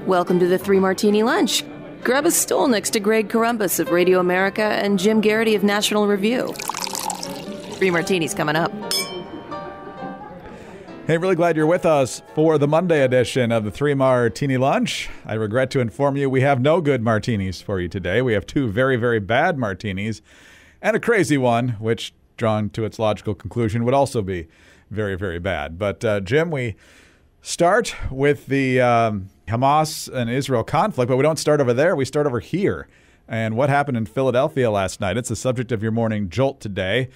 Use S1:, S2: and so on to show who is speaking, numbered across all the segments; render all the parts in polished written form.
S1: Welcome to the Three Martini Lunch. Grab a stool next to Greg Columbus of Radio America and Jim Garrity of National Review. Three Martinis coming up.
S2: Hey, really glad you're with us for the Monday edition of the Three Martini Lunch. I regret to inform you we have no good martinis for you today. We have two very, very bad martinis and a crazy one, which, drawn to its logical conclusion, would also be very, very bad. But, Jim, we start with the Hamas and Israel conflict, but we don't start over there. We start over here. And what happened in Philadelphia last night? It's the subject of your morning jolt today.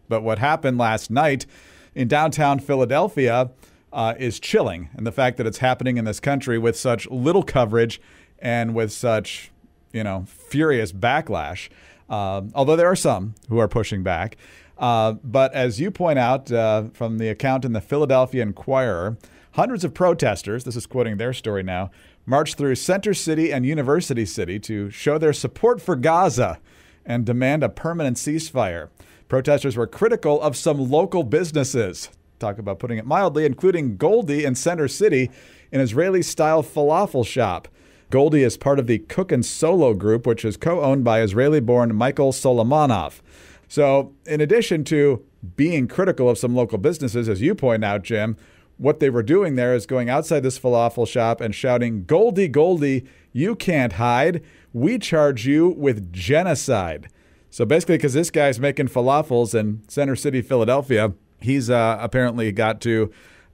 S2: But what happened last night in downtown Philadelphia is chilling. And the fact that it's happening in this country with such little coverage and with such, furious backlash. Although there are some who are pushing back. But as you point out from the account in the Philadelphia Inquirer, hundreds of protesters, this is quoting their story now, marched through Center City and University City to show their support for Gaza and demand a permanent ceasefire. Protesters were critical of some local businesses, talk about putting it mildly, including Goldie in Center City, an Israeli-style falafel shop. Goldie is part of the Cook and Solo group, which is co-owned by Israeli-born Michael Solomonov. So in addition to being critical of some local businesses, as you point out, Jim, what they were doing there is going outside this falafel shop and shouting, "Goldie, Goldie, you can't hide. We charge you with genocide." So basically, because this guy's making falafels in Center City, Philadelphia, he's apparently got to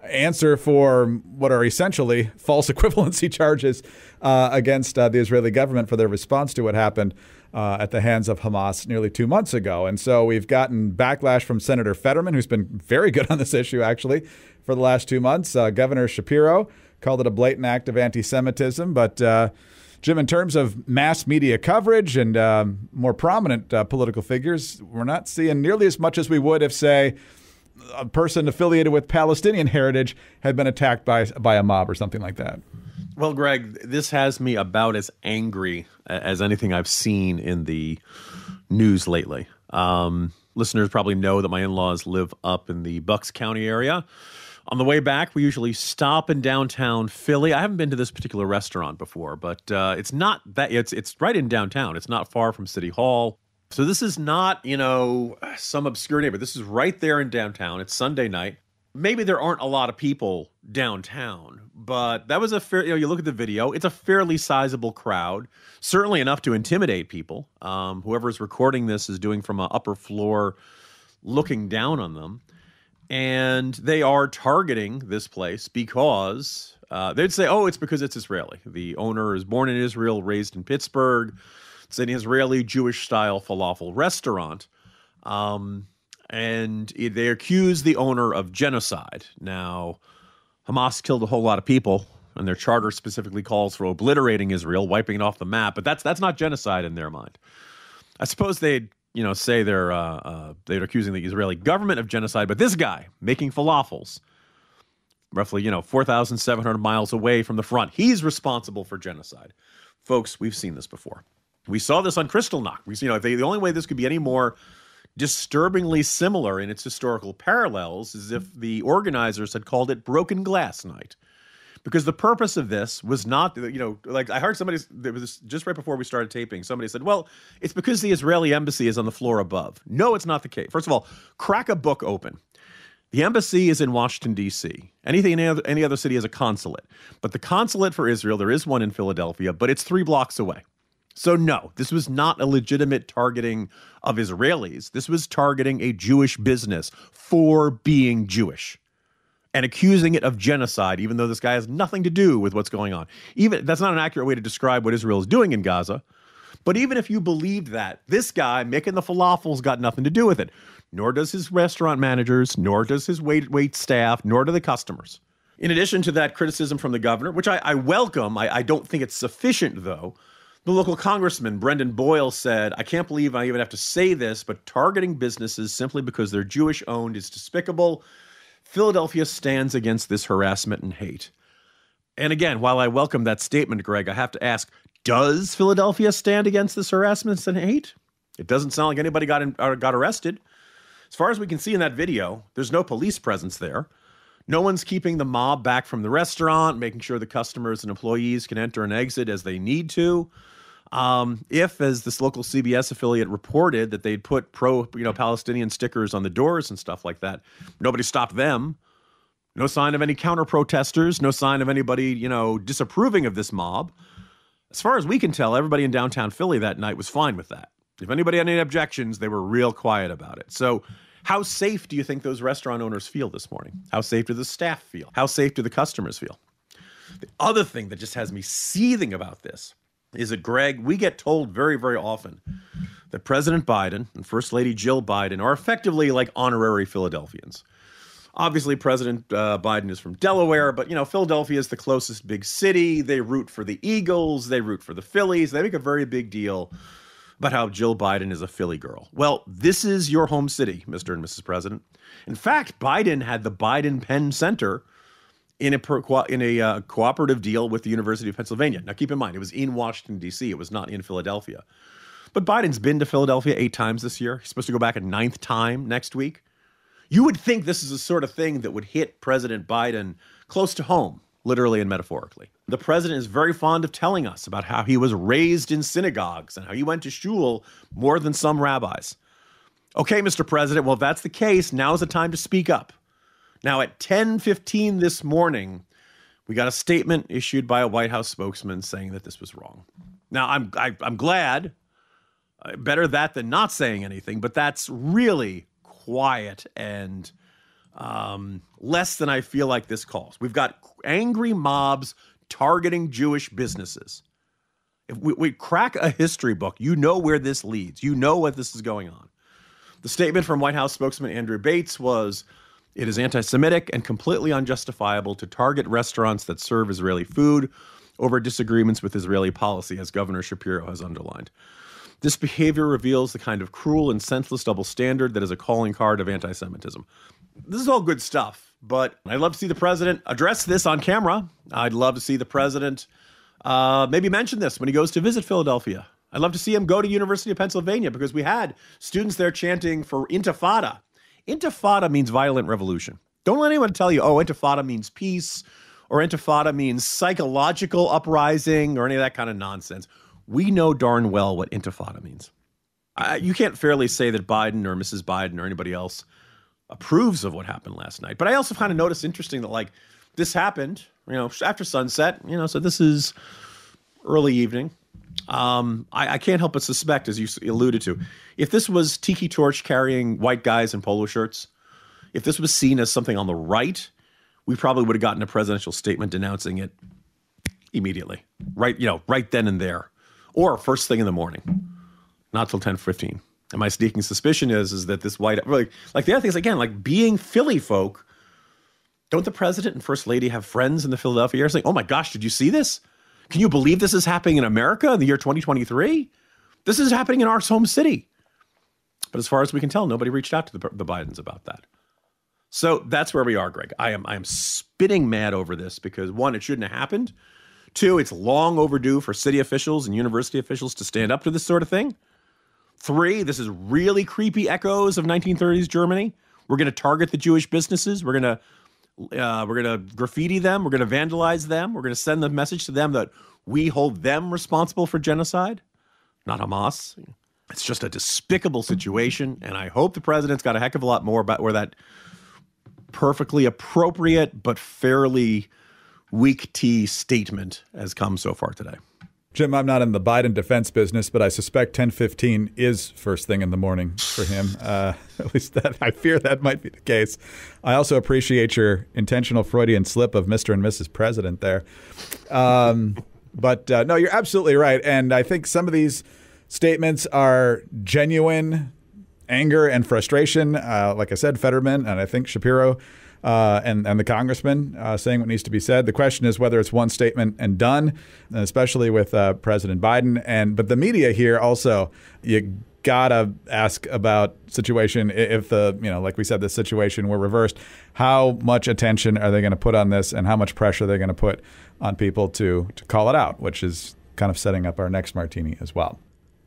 S2: answer for what are essentially false equivalency charges against the Israeli government for their response to what happened at the hands of Hamas nearly 2 months ago. And so we've gotten backlash from Senator Fetterman, who's been very good on this issue, actually, for the last 2 months. Governor Shapiro called it a blatant act of anti-Semitism. But, Jim, in terms of mass media coverage and more prominent political figures, we're not seeing nearly as much as we would if, say, a person affiliated with Palestinian heritage had been attacked by a mob or something like that.
S3: Well, Greg, this has me about as angry as anything I've seen in the news lately. Listeners probably know that my in-laws live up in the Bucks County area. On the way back, we usually stop in downtown Philly. I haven't been to this particular restaurant before, but it's not that it's right in downtown. It's not far from City Hall. So this is not, some obscure neighborhood. This is right there in downtown. It's Sunday night. Maybe there aren't a lot of people downtown, but that was a fair, you look at the video, it's a fairly sizable crowd, certainly enough to intimidate people. Whoever's recording this is doing from an upper floor looking down on them. And they are targeting this place because they'd say, oh, it's because it's Israeli. The owner is born in Israel, raised in Pittsburgh. It's an Israeli Jewish-style falafel restaurant. And they accuse the owner of genocide. Now, Hamas killed a whole lot of people, and their charter specifically calls for obliterating Israel, wiping it off the map. But that's not genocide in their mind. I suppose they'd say they're accusing the Israeli government of genocide, but this guy making falafels, roughly 4,700 miles away from the front, he's responsible for genocide. Folks, we've seen this before. We saw this on Kristallnacht. The only way this could be any more disturbingly similar in its historical parallels is if the organizers had called it Broken Glass Night. Because the purpose of this was not, like I heard somebody, there was just right before we started taping, somebody said, well, it's because the Israeli embassy is on the floor above. No, it's not the case. First of all, crack a book open. The embassy is in Washington, D.C. Any other city has a consulate. But the consulate for Israel, there is one in Philadelphia, but it's 3 blocks away. So no, this was not a legitimate targeting of Israelis. This was targeting a Jewish business for being Jewish and accusing it of genocide, even though this guy has nothing to do with what's going on. Even that's not an accurate way to describe what Israel is doing in Gaza. But even if you believed that, this guy making the falafels got nothing to do with it. Nor does his restaurant managers, nor does his wait staff, nor do the customers. In addition to that criticism from the governor, which I welcome, I don't think it's sufficient, though, the local congressman, Brendan Boyle, said, I can't believe I even have to say this, but targeting businesses simply because they're Jewish-owned is despicable. Philadelphia stands against this harassment and hate. And again, while I welcome that statement, Greg, I have to ask, does Philadelphia stand against this harassment and hate? It doesn't sound like anybody got arrested. As far as we can see in that video, there's no police presence there. No one's keeping the mob back from the restaurant, making sure the customers and employees can enter and exit as they need to. If, as this local CBS affiliate reported, that they'd put pro-Palestinian stickers on the doors and stuff like that, nobody stopped them. No sign of any counter-protesters, no sign of anybody, disapproving of this mob. As far as we can tell, everybody in downtown Philly that night was fine with that. If anybody had any objections, they were real quiet about it. So how safe do you think those restaurant owners feel this morning? How safe do the staff feel? How safe do the customers feel? The other thing that just has me seething about this is that, Greg, we get told very, very often that President Biden and First Lady Jill Biden are effectively like honorary Philadelphians. Obviously, President Biden is from Delaware, but, Philadelphia is the closest big city. They root for the Eagles. They root for the Phillies. They make a very big deal about how Jill Biden is a Philly girl. Well, this is your home city, Mr. and Mrs. President. In fact, Biden had the Biden Penn Center in a cooperative deal with the University of Pennsylvania. Now, keep in mind, it was in Washington, D.C. It was not in Philadelphia. But Biden's been to Philadelphia 8 times this year. He's supposed to go back a 9th time next week. You would think this is the sort of thing that would hit President Biden close to home, literally and metaphorically. The president is very fond of telling us about how he was raised in synagogues and how he went to shul more than some rabbis. Okay, Mr. President, well, if that's the case, now's the time to speak up. Now, at 10:15 this morning, we got a statement issued by a White House spokesman saying that this was wrong. Now, I'm glad. Better that than not saying anything, but that's really quiet and less than I feel like this calls. We've got angry mobs targeting Jewish businesses. If we crack a history book, you know where this leads. You know what this is going on. The statement from White House spokesman Andrew Bates was, "It is anti-Semitic and completely unjustifiable to target restaurants that serve Israeli food over disagreements with Israeli policy," as Governor Shapiro has underlined. This behavior reveals the kind of cruel and senseless double standard that is a calling card of anti-Semitism. This is all good stuff, but I'd love to see the president address this on camera. I'd love to see the president maybe mention this when he goes to visit Philadelphia. I'd love to see him go to University of Pennsylvania because we had students there chanting for Intifada. Intifada means violent revolution. Don't let anyone tell you, oh, Intifada means peace or Intifada means psychological uprising or any of that kind of nonsense. We know darn well what Intifada means. You can't fairly say that Biden or Mrs. Biden or anybody else approves of what happened last night. But I also kind of noticed interesting that this happened, after sunset, so this is early evening. I can't help but suspect, as you alluded to, if this was tiki torch carrying white guys in polo shirts, if this was seen as something on the right, we probably would have gotten a presidential statement denouncing it immediately, right then and there, or first thing in the morning, not till 10:15. And my sneaking suspicion is that this the other thing is, again, being Philly folk, don't the president and first lady have friends in the Philadelphia area saying, oh my gosh, did you see this? Can you believe this is happening in America in the year 2023? This is happening in our home city. But as far as we can tell, nobody reached out to the Bidens about that. So that's where we are, Greg. I am spitting mad over this because, one, it shouldn't have happened. Two, it's long overdue for city officials and university officials to stand up to this sort of thing. Three, this is really creepy echoes of 1930s Germany. We're going to target the Jewish businesses. We're going to graffiti them. We're going to vandalize them. We're going to send the message to them that we hold them responsible for genocide, not Hamas. It's just a despicable situation, and I hope the president's got a heck of a lot more about where that perfectly appropriate but fairly weak tea statement has come so far today.
S2: Jim, I'm not in the Biden defense business, but I suspect 10:15 is first thing in the morning for him. At least I fear that might be the case. I also appreciate your intentional Freudian slip of Mr. and Mrs. President there. But no, you're absolutely right. And I think some of these statements are genuine anger and frustration. Like I said, Fetterman and I think Shapiro and the congressman saying what needs to be said. The question is whether it's one statement and done, and especially with President Biden. But the media here also, you gotta ask about situation if like we said, this situation were reversed. How much attention are they going to put on this, and how much pressure they're going to put on people to call it out, which is kind of setting up our next martini as well.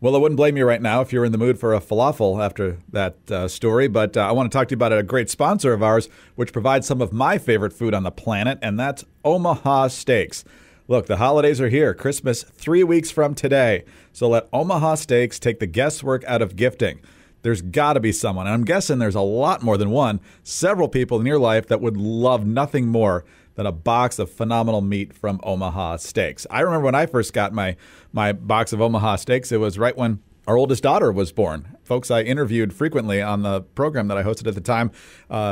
S2: Well, I wouldn't blame you right now if you're in the mood for a falafel after that story, but I want to talk to you about a great sponsor of ours, which provides some of my favorite food on the planet, and that's Omaha Steaks. Look, the holidays are here. Christmas 3 weeks from today. So let Omaha Steaks take the guesswork out of gifting. There's got to be someone, and I'm guessing there's a lot more than one, several people in your life that would love nothing more than a box of phenomenal meat from Omaha Steaks. I remember when I first got my box of Omaha Steaks, it was right when our oldest daughter was born. Folks I interviewed frequently on the program that I hosted at the time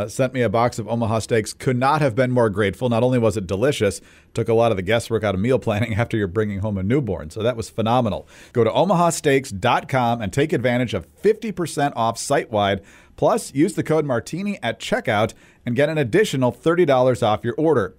S2: sent me a box of Omaha Steaks. Could not have been more grateful. Not only was it delicious, took a lot of the guesswork out of meal planning after you're bringing home a newborn. So that was phenomenal. Go to omahasteaks.com and take advantage of 50% off site-wide. Plus, use the code Martini at checkout and get an additional $30 off your order.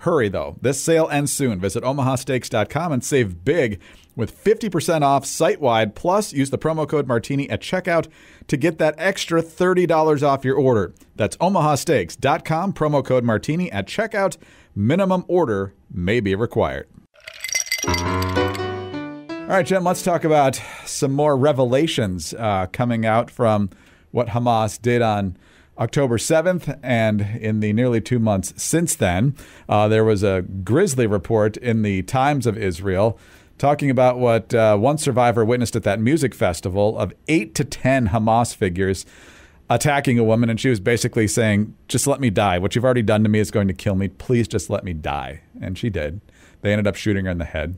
S2: Hurry, though. This sale ends soon. Visit omahasteaks.com and save big with 50% off site-wide. Plus, use the promo code Martini at checkout to get that extra $30 off your order. That's omahasteaks.com, promo code Martini at checkout. Minimum order may be required. All right, Jim, let's talk about some more revelations coming out from what Hamas did on October 7th and in the nearly 2 months since then. There was a grisly report in the Times of Israel talking about what one survivor witnessed at that music festival of 8 to 10 Hamas figures attacking a woman. And she was basically saying, just let me die. What you've already done to me is going to kill me. Please just let me die. And she did. They ended up shooting her in the head.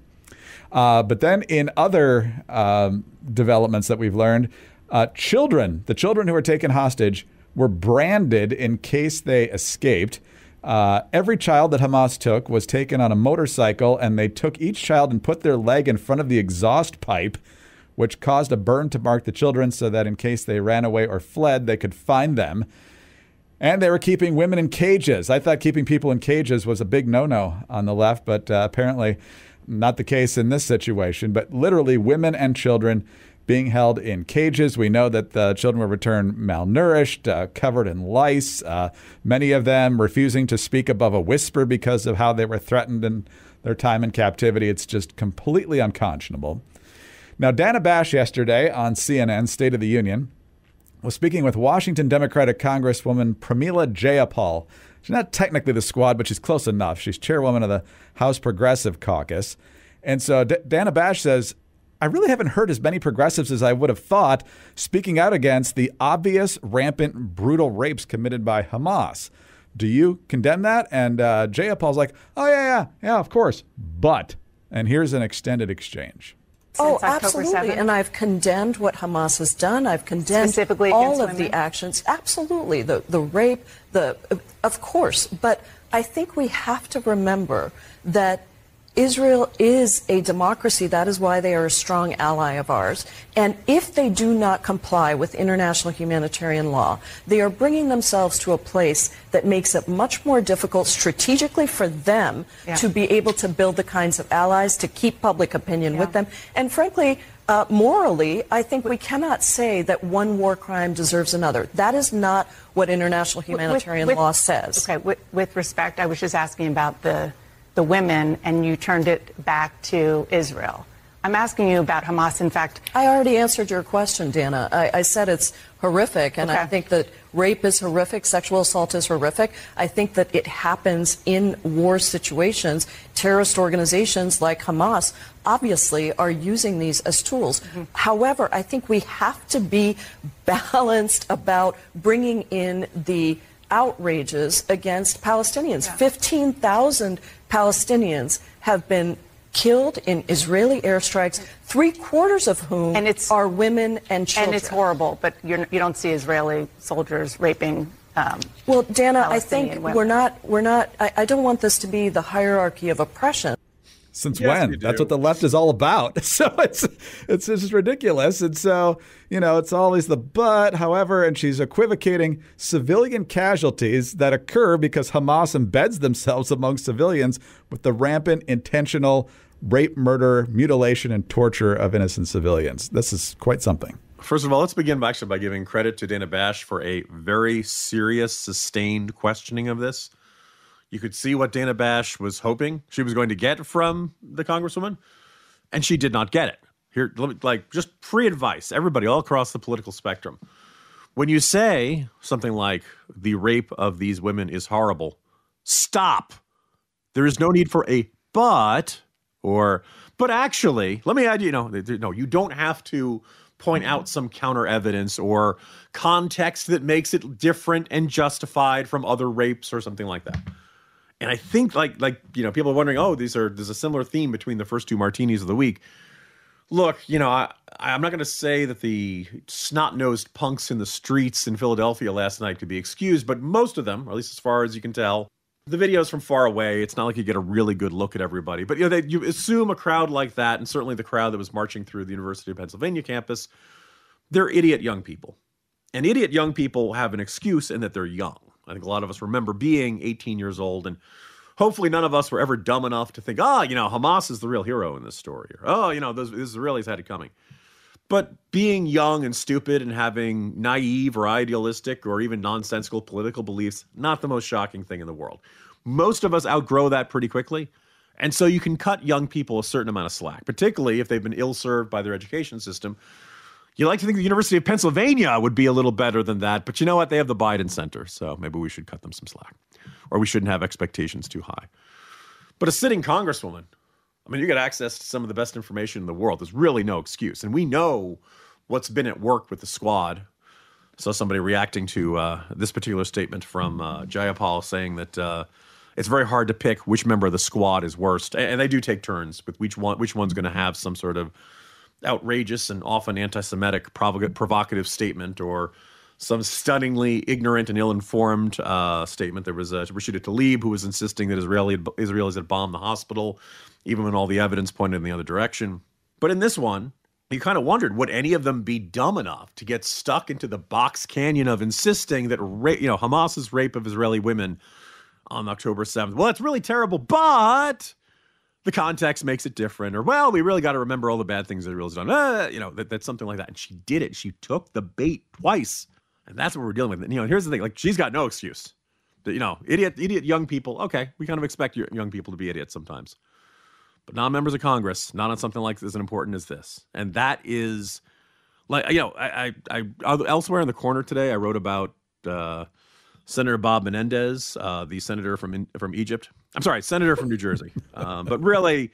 S2: But then in other developments that we've learned, the children who were taken hostage were branded in case they escaped. Every child that Hamas took was taken on a motorcycle, and they took each child and put their leg in front of the exhaust pipe, which caused a burn to mark the children so that in case they ran away or fled, they could find them. And they were keeping women in cages. I thought keeping people in cages was a big no-no on the left, but apparently not the case in this situation. But literally women and children being held in cages. We know that the children were returned malnourished, covered in lice, many of them refusing to speak above a whisper because of how they were threatened in their time in captivity. It's just completely unconscionable. Now, Dana Bash yesterday on CNN State of the Union was speaking with Washington Democratic Congresswoman Pramila Jayapal. She's not technically the squad, but she's close enough. She's chairwoman of the House Progressive Caucus. And so Dana Bash says, I really haven't heard as many progressives as I would have thought speaking out against the obvious, rampant, brutal rapes committed by Hamas. Do you condemn that? And Jayapal's like, oh, yeah, of course. But, and here's an extended exchange.
S4: Oh, absolutely. And I've condemned what Hamas has done. I've condemned all of the actions. Absolutely. The rape, of course. But I think we have to remember that Israel is a democracy. That is why they are a strong ally of ours. And if they do not comply with international humanitarian law, they are bringing themselves to a place that makes it much more difficult strategically for them to be able to build the kinds of allies, to keep public opinion with them. And frankly, morally, I think we cannot say that one war crime deserves another. That is not what international humanitarian law says.
S5: Okay, with respect, I was just asking about the women, and you turned it back to Israel. I'm asking you about Hamas. In fact,
S4: I already answered your question, Dana. I said it's horrific, and I think that rape is horrific, sexual assault is horrific. I think that it happens in war situations. Terrorist organizations like Hamas obviously are using these as tools. However, I think we have to be balanced about bringing in the outrages against Palestinians. 15,000 Palestinians have been killed in Israeli airstrikes, 3/4 of whom are women and children.
S5: And it's horrible, but you don't see Israeli soldiers raping
S4: well, Dana, I think we're not, I don't want this to be the hierarchy of oppression.
S2: Since when? That's what the left is all about. So it's just ridiculous. And so, it's always the but, however, and she's equivocating civilian casualties that occur because Hamas embeds themselves among civilians with the rampant, intentional rape, murder, mutilation, and torture of innocent civilians. This is quite something.
S3: First of all, let's begin by giving credit to Dana Bash for a very serious, sustained questioning of this. You could see what Dana Bash was hoping she was going to get from the Congresswoman, and she did not get it. Here, let me, like, just free advice, everybody all across the political spectrum. When you say something like the rape of these women is horrible, stop. There is no need for a but or but actually. Let me add, no, you don't have to point out some counter evidence or context that makes it different and justified from other rapes or something like that. And I think people are wondering, there's a similar theme between the first two martinis of the week. Look, I'm not going to say that the snot-nosed punks in the streets in Philadelphia last night could be excused, but most of them, or at least as far as you can tell, the video's from far away. It's not like you get a really good look at everybody. But you assume a crowd like that, and certainly the crowd that was marching through the University of Pennsylvania campus, they're idiot young people. And idiot young people have an excuse in that they're young. I think a lot of us remember being 18 years old, and hopefully none of us were ever dumb enough to think, Hamas is the real hero in this story. Or, those Israelis had it coming. But being young and stupid and having naive or idealistic or even nonsensical political beliefs, not the most shocking thing in the world. Most of us outgrow that pretty quickly. And so you can cut young people a certain amount of slack, particularly if they've been ill-served by their education system. You like to think the University of Pennsylvania would be a little better than that, but you know what? They have the Biden Center, so maybe we should cut them some slack. Or we shouldn't have expectations too high. But a sitting congresswoman, you get access to some of the best information in the world. There's really no excuse. And we know what's been at work with the squad. I saw somebody reacting to this particular statement from Jayapal saying that it's very hard to pick which member of the squad is worst. And they do take turns with which one's going to have some sort of outrageous and often anti-Semitic provocative statement or some stunningly ignorant and ill-informed statement. There was Rashida Tlaib who was insisting that Israelis had bombed the hospital, even when all the evidence pointed in the other direction. But in this one, you kind of wondered, would any of them be dumb enough to get stuck into the box canyon of insisting that Hamas's rape of Israeli women on October 7th, well, that's really terrible, but the context makes it different. Or, well, we really got to remember all the bad things Israel's done. That's something like that. And she did it. She took the bait twice. And that's what we're dealing with. Here's the thing. She's got no excuse. Idiot young people. Okay, we kind of expect young people to be idiots sometimes. But non-members of Congress, not on something like as important as this. And that is, I elsewhere in the corner today, I wrote about Senator Bob Menendez, the senator from Egypt. I'm sorry, senator from New Jersey. But really,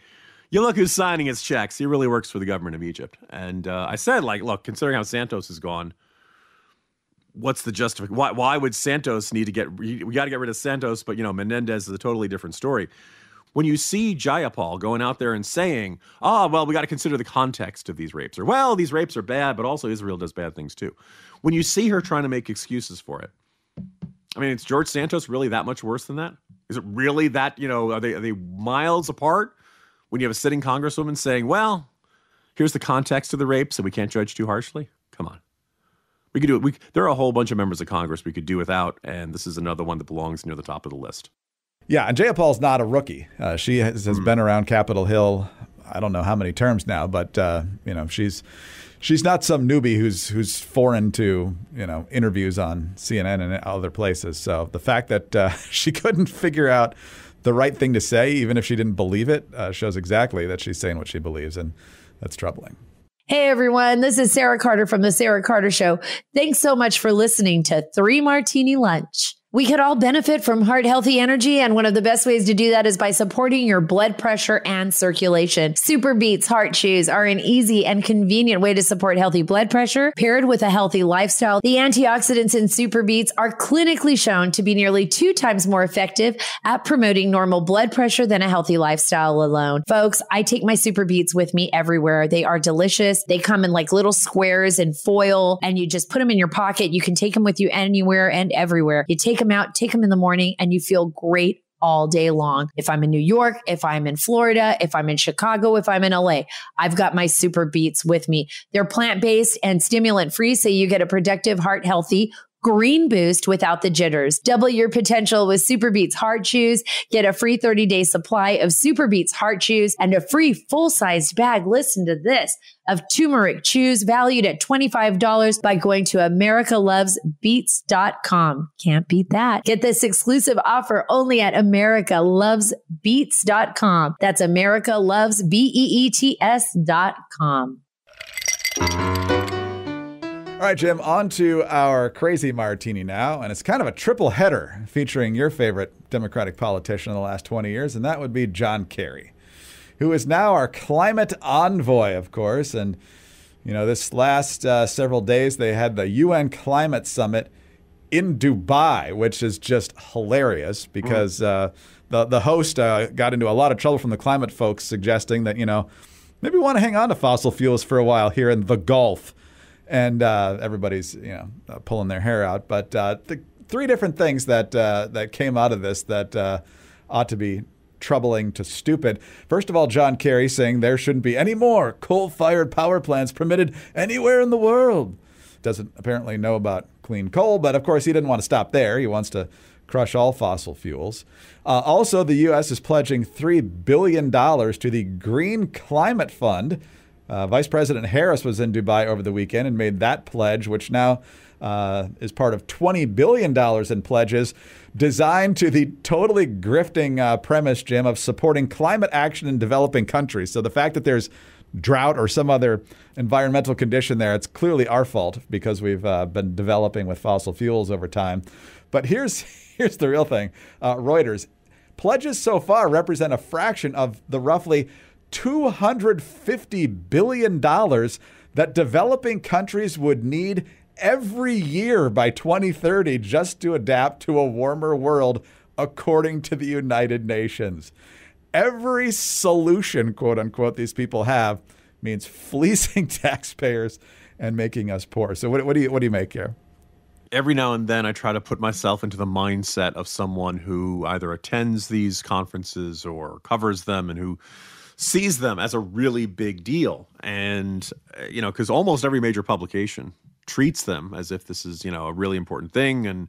S3: you look who's signing his checks. He really works for the government of Egypt. And I said, look, considering how Santos is gone, what's the justification? Why would Santos need to we got to get rid of Santos, but, Menendez is a totally different story. When you see Jayapal going out there and saying, we got to consider the context of these rapes, or, well, these rapes are bad, but also Israel does bad things too. When you see her trying to make excuses for it, is George Santos really that much worse than that? Is it really that, are they miles apart when you have a sitting congresswoman saying, well, here's the context of the rape, so we can't judge too harshly? Come on. We could do it. There are a whole bunch of members of Congress we could do without, and this is another one that belongs near the top of the list.
S2: Yeah, and Jayapal's not a rookie. She has been around Capitol Hill, I don't know how many terms now, but she's not some newbie who's foreign to interviews on CNN and other places. So the fact that she couldn't figure out the right thing to say, even if she didn't believe it, shows exactly that she's saying what she believes, and that's troubling.
S6: Hey, everyone. This is Sarah Carter from The Sarah Carter Show. Thanks so much for listening to 3 Martini Lunch. We could all benefit from heart healthy energy, and one of the best ways to do that is by supporting your blood pressure and circulation. Super Beets Heart Chews are an easy and convenient way to support healthy blood pressure paired with a healthy lifestyle. The antioxidants in Super Beets are clinically shown to be nearly 2 times more effective at promoting normal blood pressure than a healthy lifestyle alone. Folks, I take my Super Beets with me everywhere. They are delicious. They come in like little squares in foil, and you just put them in your pocket. You can take them with you anywhere and everywhere. You take them out, take them in the morning, and you feel great all day long. If I'm in New York, if I'm in Florida, if I'm in Chicago, if I'm in LA, I've got my Super Beets with me. They're plant-based and stimulant-free, so you get a productive, heart-healthy green boost without the jitters. Double your potential with Super Beets Heart Chews. Get a free 30-day supply of Super Beets Heart Chews and a free full-sized bag, listen to this, of turmeric chews valued at $25 by going to americalovesbeets.com. Can't beat that. Get this exclusive offer only at americalovesbeets.com. That's americalovesbeets.com.
S2: All right, Jim, on to our crazy martini now, and it's kind of a triple header featuring your favorite Democratic politician in the last 20 years, and that would be John Kerry, who is now our climate envoy, of course. And, you know, this last several days, they had the UN Climate Summit in Dubai, which is just hilarious because the host got into a lot of trouble from the climate folks suggesting that, you know, maybe we want to hang on to fossil fuels for a while here in the Gulf. And everybody's, you know, pulling their hair out. But the three different things that came out of this that ought to be troubling to stupid. First of all, John Kerry saying there shouldn't be any more coal-fired power plants permitted anywhere in the world. Doesn't apparently know about clean coal, but of course he didn't want to stop there. He wants to crush all fossil fuels. Also, the U.S. is pledging $3 billion to the Green Climate Fund. Vice President Harris was in Dubai over the weekend and made that pledge, which now is part of $20 billion in pledges designed to the totally grifting premise, Jim, of supporting climate action in developing countries. So the fact that there's drought or some other environmental condition there, it's clearly our fault because we've been developing with fossil fuels over time. But here's the real thing. Reuters, pledges so far represent a fraction of the roughly $250 billion that developing countries would need every year by 2030 just to adapt to a warmer world, according to the United Nations. Every solution, quote unquote, these people have means fleecing taxpayers and making us poor. So what do you make here?
S3: Every now and then I try to put myself into the mindset of someone who either attends these conferences or covers them and who sees them as a really big deal. And, you know, because almost every major publication treats them as if this is, you know, a really important thing. And,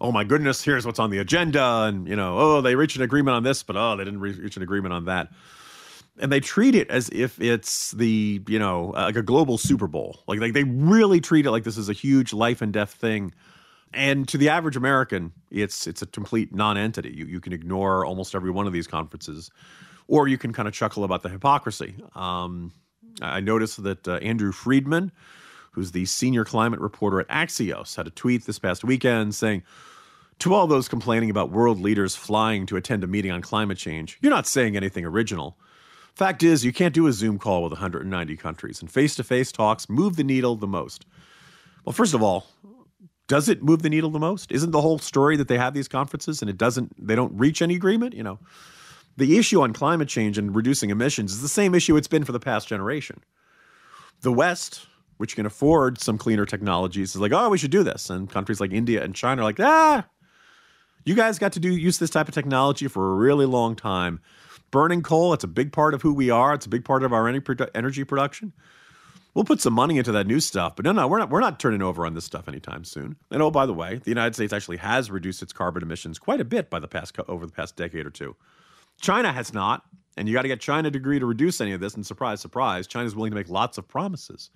S3: oh, my goodness, here's what's on the agenda. And, you know, oh, they reached an agreement on this, but, oh, they didn't reach an agreement on that. And they treat it as if it's the, you know, like a global Super Bowl. Like they really treat it like this is a huge life and death thing. And to the average American, it's a complete non-entity. You can ignore almost every one of these conferences, or you can kind of chuckle about the hypocrisy. I noticed that Andrew Friedman, who's the senior climate reporter at Axios, had a tweet this past weekend saying, to all those complaining about world leaders flying to attend a meeting on climate change, you're not saying anything original. Fact is, you can't do a Zoom call with 190 countries, and face-to-face talks move the needle the most. Well, first of all, does it move the needle the most? Isn't the whole story that they have these conferences and they don't reach any agreement? You know, the issue on climate change and reducing emissions is the same issue it's been for the past generation. The West, which can afford some cleaner technologies, is like, oh, we should do this. And countries like India and China are like, you guys got to use this type of technology for a really long time. Burning coal, it's a big part of who we are. It's a big part of our energy production. We'll put some money into that new stuff, but no, we're not turning over on this stuff anytime soon. And oh, by the way, the United States actually has reduced its carbon emissions quite a bit over the past decade or two. China has not, and you got to get China to agree to reduce any of this. And surprise, surprise, China's willing to make lots of promises,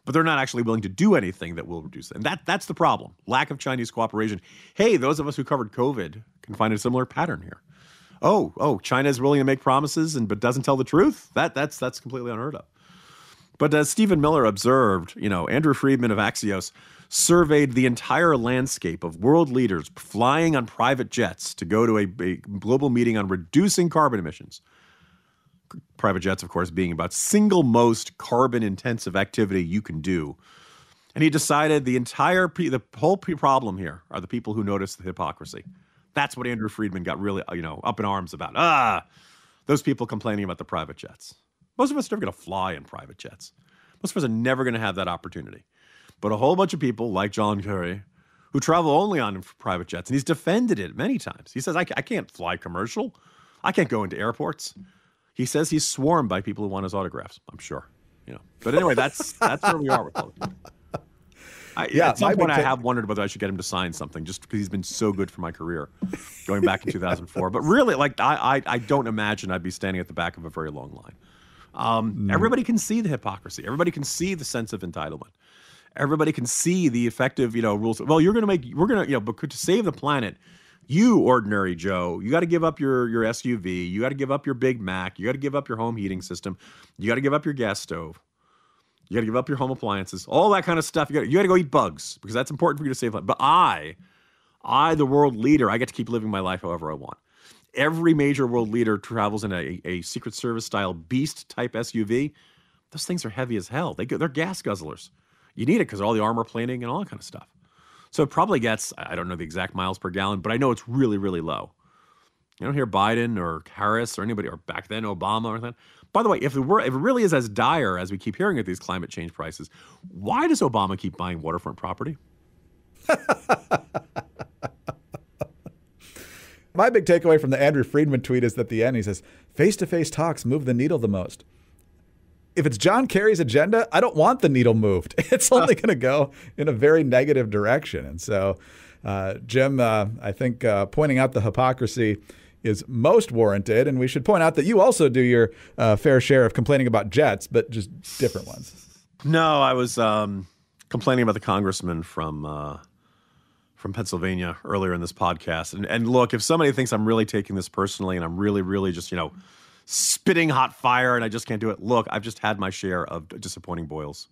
S3: but they're not actually willing to do anything that will reduce it. And that's the problem. Lack of Chinese cooperation. Hey, those of us who covered COVID can find a similar pattern here. Oh, China is willing to make promises but doesn't tell the truth? That's completely unheard of. But as Stephen Miller observed, you know, Andrew Friedman of Axios surveyed the entire landscape of world leaders flying on private jets to go to a global meeting on reducing carbon emissions. Private jets, of course, being about single most carbon-intensive activity you can do. And he decided the whole problem here are the people who notice the hypocrisy. That's what Andrew Friedman got really, up in arms about. Those people complaining about the private jets. Most of us are never going to fly in private jets. Most of us are never going to have that opportunity. But a whole bunch of people like John Kerry who travel only on private jets, and he's defended it many times. He says, I can't fly commercial. I can't go into airports. He says he's swarmed by people who want his autographs, I'm sure. But anyway, that's where we are with all of it. At some point, I have wondered whether I should get him to sign something just because he's been so good for my career going back in 2004. But really, I don't imagine I'd be standing at the back of a very long line. Everybody can see the hypocrisy. Everybody can see the sense of entitlement. Everybody can see the effective, rules. Well, but to save the planet, you, ordinary Joe, you got to give up your SUV. You got to give up your Big Mac. You got to give up your home heating system. You got to give up your gas stove. You got to give up your home appliances, all that kind of stuff. You got to go eat bugs because that's important for you to save life. But I, the world leader, I get to keep living my life however I want. Every major world leader travels in a Secret Service style beast type SUV. Those things are heavy as hell. They're gas guzzlers. You need it because of all the armor plating and all that kind of stuff. So it probably gets, I don't know the exact miles per gallon, but I know it's really, really low. You don't hear Biden or Harris or anybody, or back then Obama or anything. By the way, if it really is as dire as we keep hearing at these climate change prices, why does Obama keep buying waterfront property?
S2: My big takeaway from the Andrew Friedman tweet is at the end, he says, face-to-face talks move the needle the most. If it's John Kerry's agenda, I don't want the needle moved. It's only going to go in a very negative direction. And so, Jim, I think pointing out the hypocrisy is most warranted. And we should point out that you also do your fair share of complaining about jets, but just different ones.
S3: No, I was complaining about the congressman from Pennsylvania earlier in this podcast. And look, if somebody thinks I'm really taking this personally and I'm really, really just, spitting hot fire and I just can't do it, look, I've just had my share of disappointing boils.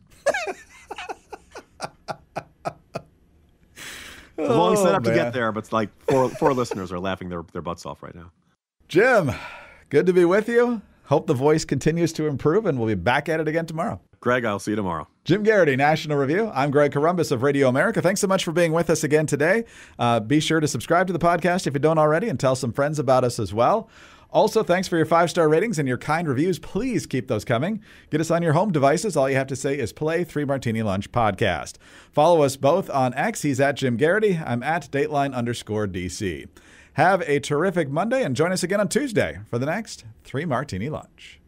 S3: It's a long setup to get there, but it's like four listeners are laughing their butts off right now.
S2: Jim, good to be with you. Hope the voice continues to improve, and we'll be back at it again tomorrow.
S3: Greg, I'll see you tomorrow.
S2: Jim Garrity, National Review. I'm Greg Corombos of Radio America. Thanks so much for being with us again today. Be sure to subscribe to the podcast if you don't already, and tell some friends about us as well. Also, thanks for your 5-star ratings and your kind reviews. Please keep those coming. Get us on your home devices. All you have to say is play 3 Martini Lunch podcast. Follow us both on X. He's at Jim Garrity. I'm at Dateline_DC. Have a terrific Monday and join us again on Tuesday for the next 3 Martini Lunch.